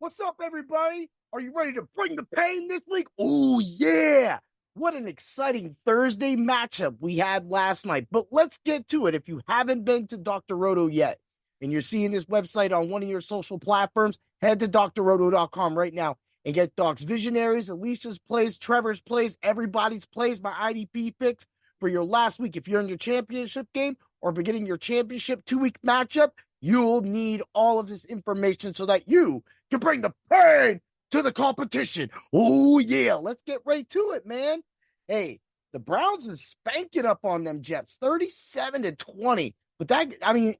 What's up, everybody? Are you ready to bring the pain this week? Oh, yeah. What an exciting Thursday matchup we had last night. But let's get to it. If you haven't been to Dr. Roto yet and you're seeing this website on one of your social platforms, head to drroto.com right now and get Doc's Visionaries, Alicia's plays, Trevor's plays, everybody's plays, my IDP picks for your last week. If you're in your championship game or beginning your championship 2-week matchup, you'll need all of this information so that you can bring the pain to the competition. Oh, yeah. Let's get right to it, man. Hey, the Browns is spanking up on them Jets, 37-20. But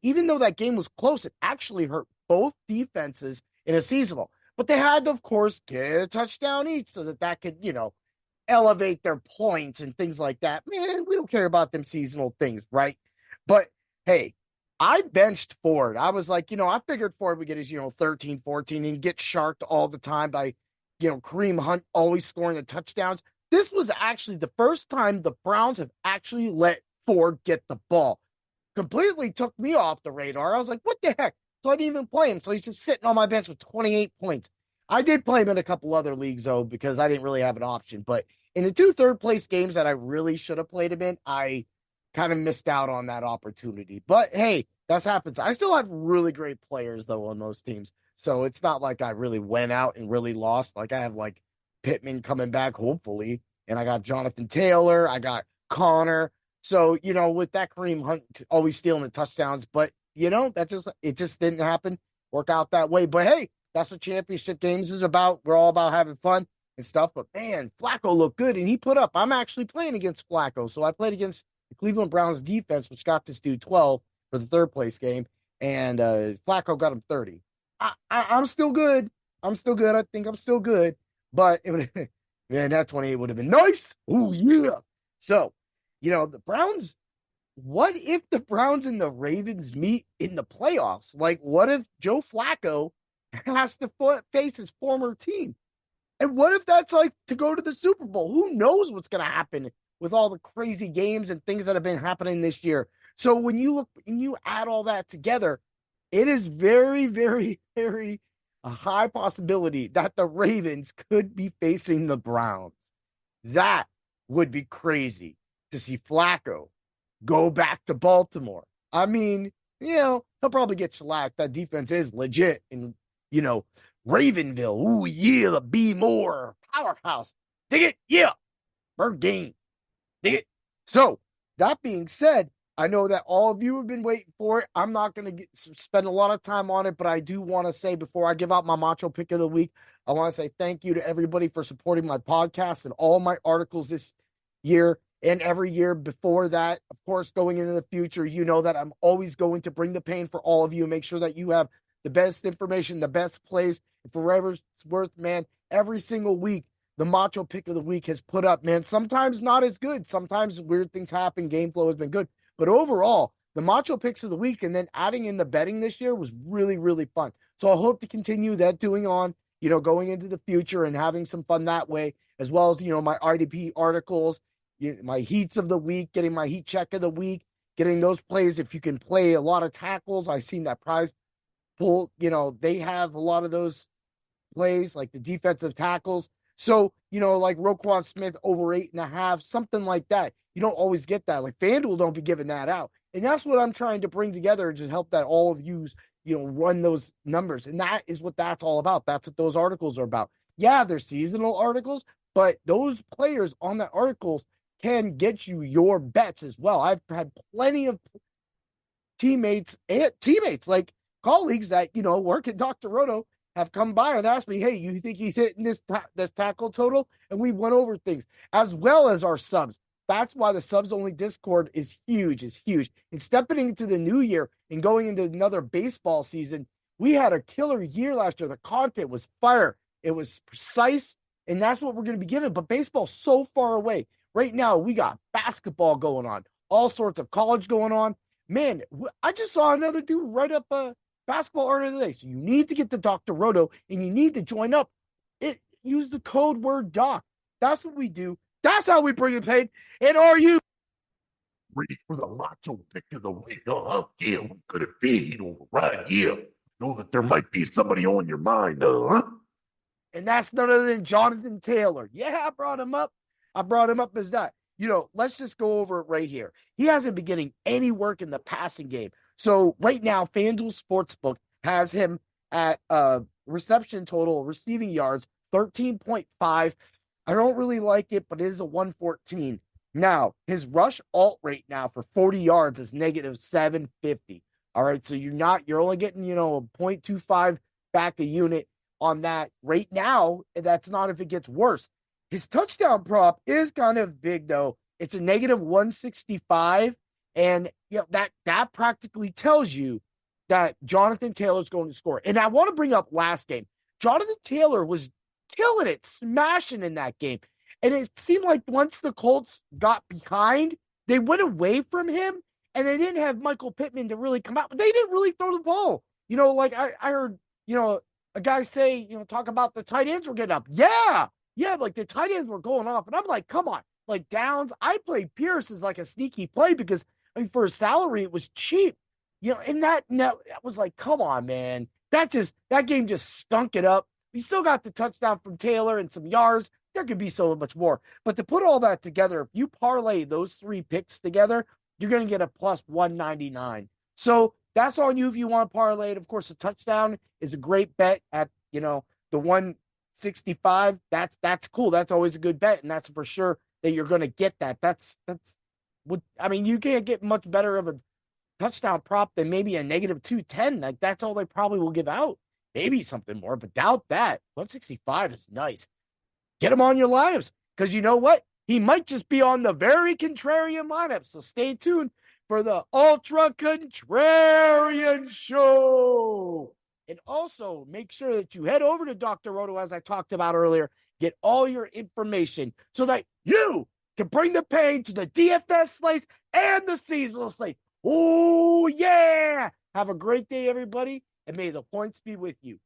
even though that game was close, it actually hurt both defenses in a seasonal. But they had to, of course, get a touchdown each so that could, elevate their points and things like that. Man, we don't care about them seasonal things, right? But hey, I benched Ford. I was like, I figured Ford would get his, 13, 14 and get sharked all the time by, Kareem Hunt always scoring the touchdowns. This was actually the first time the Browns have actually let Ford get the ball. Completely took me off the radar. I was like, what the heck? So I didn't even play him. So he's just sitting on my bench with 28 points. I did play him in a couple other leagues, though, because I didn't really have an option. But in the 2 third-place games that I really should have played him in, I kind of missed out on that opportunity. But hey, that happens. I still have really great players, though, on those teams. So it's not like I really went out and really lost. Like I have like Pittman coming back, hopefully. And I got Jonathan Taylor. I got Connor. So, with that Kareem Hunt always stealing the touchdowns. But, it just didn't happen, work out that way. But hey, that's what championship games is about. We're all about having fun and stuff. But man, Flacco looked good and he put up. I'm actually playing against Flacco. So I played against the Cleveland Browns defense, which got this dude 12 for the 3rd-place game. And Flacco got him 30. I'm still good. I'm still good. I think I'm still good. But it would, man, that 28 would have been nice. Oh, yeah. So, the Browns, what if the Browns and the Ravens meet in the playoffs? Like, what if Joe Flacco has to face his former team? And what if that's like to go to the Super Bowl? Who knows what's going to happen with all the crazy games and things that have been happening this year? So when you look and you add all that together, it is very, very, very a high possibility that the Ravens could be facing the Browns. That would be crazy to see Flacco go back to Baltimore. I mean, he'll probably get shellacked. That defense is legit. And, Ravenville. Ooh, yeah, the B Moore powerhouse. Dig it? Yeah. Bird game. Dig it? So, that being said, I know that all of you have been waiting for it. I'm not going to spend a lot of time on it, but I do want to say before I give out my Macho pick of the week, I want to say thank you to everybody for supporting my podcast and all my articles this year and every year before that. Of course, going into the future, you know that I'm always going to bring the pain for all of you, make sure that you have the best information, the best plays, and for whatever it's worth, man, every single week, the Macho pick of the week has put up, man, sometimes not as good. Sometimes weird things happen. Game flow has been good. But overall, the Macho picks of the week and then adding in the betting this year was really, really fun. So I hope to continue that doing on, going into the future and having some fun that way, as well as, my RDP articles, my heats of the week, getting my heat check of the week, getting those plays. If you can play a lot of tackles, I've seen that prize pool, they have a lot of those plays, like the defensive tackles. So, like Roquan Smith over 8.5, something like that. You don't always get that. Like FanDuel don't be giving that out. And that's what I'm trying to bring together to help that all of you, run those numbers. And that is what that's all about. That's what those articles are about. Yeah, they're seasonal articles, but those players on that articles can get you your bets as well. I've had plenty of teammates like colleagues that, work at Dr. Roto have come by and asked me, hey, you think he's hitting this tackle total? And we went over things as well as our subs. That's why the subs only Discord is huge. And stepping into the new year and going into another baseball season, we had a killer year last year. The content was fire. It was precise. And that's what we're going to be given. But baseball's so far away. Right now, we got basketball going on, all sorts of college going on. Man, I just saw another dude write up a basketball article today. So you need to get to Dr. Roto and you need to join up. Use the code word doc. That's what we do. That's how we bring it paid. And are you ready for the Macho pick of the week? Oh, yeah, we could have been right here. Know that there might be somebody on your mind, though, huh? And that's none other than Jonathan Taylor. Yeah, I brought him up. I brought him up as that. Let's just go over it right here. He hasn't been getting any work in the passing game. So right now, FanDuel Sportsbook has him at reception total, receiving yards, 13.5. I don't really like it, but it is a 114. Now, his rush alt rate now for 40 yards is negative 750. All right. So you're only getting, a 0.25 back a unit on that right now. That's not if it gets worse. His touchdown prop is kind of big though. It's a negative 165. And that practically tells you that Jonathan Taylor's going to score. And I want to bring up last game. Jonathan Taylor was killing it, smashing in that game. And it seemed like once the Colts got behind, they went away from him and they didn't have Michael Pittman to really come out. But they didn't really throw the ball. Like I heard, a guy say, talk about the tight ends were getting up. Yeah. Yeah. Like the tight ends were going off. And I'm like, come on. Like Downs, I played Pierce as like a sneaky play because for his salary, it was cheap. And that was like, come on, man. That game just stunk it up. We still got the touchdown from Taylor and some yards. There could be so much more. But to put all that together, if you parlay those three picks together, you're going to get a plus 199. So that's on you if you want to parlay it. Of course, a touchdown is a great bet at, the 165. That's cool. That's always a good bet. And that's for sure that you're going to get that. That's what, I mean, you can't get much better of a touchdown prop than maybe a negative 210. Like that's all they probably will give out. Maybe something more, but doubt that. 165 is nice. Get him on your lineups because you know what? He might just be on the very contrarian lineup. So stay tuned for the Ultra Contrarian Show. And also make sure that you head over to Dr. Roto, as I talked about earlier, get all your information so that you can bring the pain to the DFS slates and the seasonal slate. Oh, yeah. Have a great day, everybody, and may the points be with you.